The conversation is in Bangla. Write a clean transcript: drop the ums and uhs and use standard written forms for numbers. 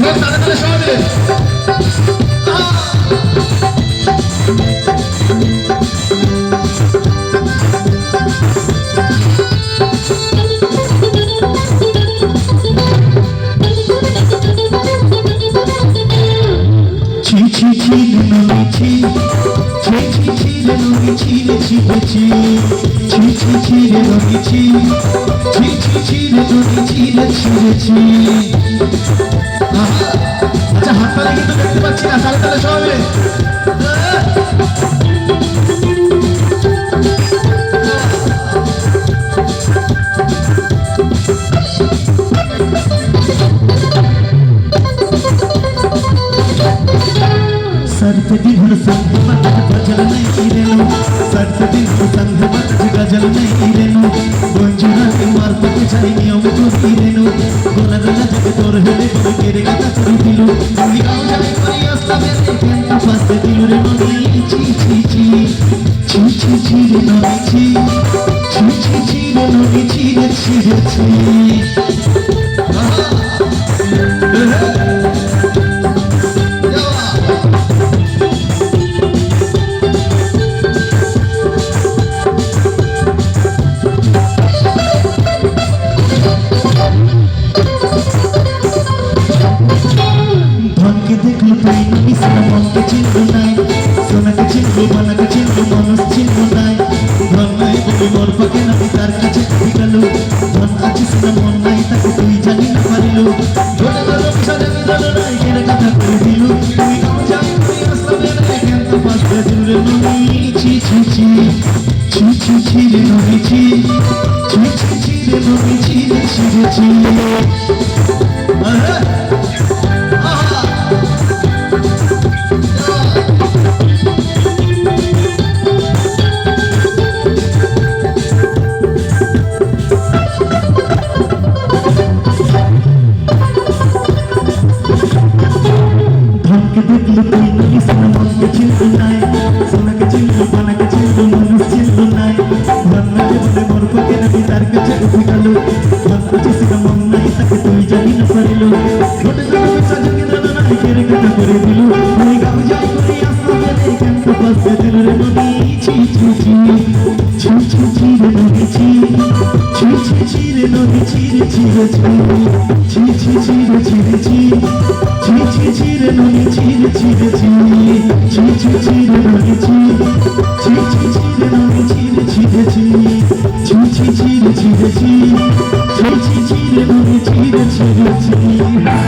তালে তালে সবাই মিলে আচ্ছা হাততালি কিন্তু দেখতে পাচ্ছি না তালে তালে সবাই মিলে सर पे दिन संग मत गजल नहीं रेनो सर पे दिन संग मत गजल नहीं रेनो बंजुरा के मार पे जाई नियम तो रेनो गोना गोना जग तोर हेले बोल के रे कथा कर दिलु আমি গাও যাই করি আস্তা মেতে কেন তো পাস্তে দিলু রে ননি ছি ছি ছি ছি ছি ছি রে ননি ছি ছি ছি ছি রে ননি ছি রে ছি রে ছি देखलो तुई नमी सना मन के चिन्ह नाय सोना के चिन्ह बना के चिन्ह मनस चिन्ह नाय धन नाय बोले मोर पके नमी तार काছে দিগালো ধন আছে সনা মন নাই তাকে তুই জানি না পারিলো ধরে ধরে সাজা দিলো নাই কেন কথা কই দিলু তুই গাও যাই তুই আসলে রে কেন তো পাস্তে দিলু রে ননি ছি ছি ছি ছি ছি ছি রে ননি ছি ছি ছি ছি রে ননি ছি রে ছি রে ছি আহা देखलो तुई नमी सना मन के चिन्ह नाय सोना के चिन्ह बना के चिन्ह मनस चिन्ह नाय धन नाय बोले मोर पके नमी तार काছে দিগালো ধন আছে সনা মন নাই তাকে তুই জানি না পারিলো ছোটে ছোটে সাজা দিলো নাই কেরে কথা করে দিলু তুই গাও যাই করি আসলে রে কেন তো পাস্তে দিলু রে ননি ছি ছি ছি ছি ছি ছি রে ননি ছি ছি ছি ছি রে ননি ছি রে ছি রে ছি ছি ছি ছি রে ছি রে ছি ছি ছি ছি রে ননি ছি রে ছি রে ছি ছি ছি ছি রে ননি ছি ছি ছি ছি রে ননি ছি রে ছি রে ছি ছি ছি ছি রে ছি রে ছি ছি ছি ছি রে ননি ছি রে ছি রে ছি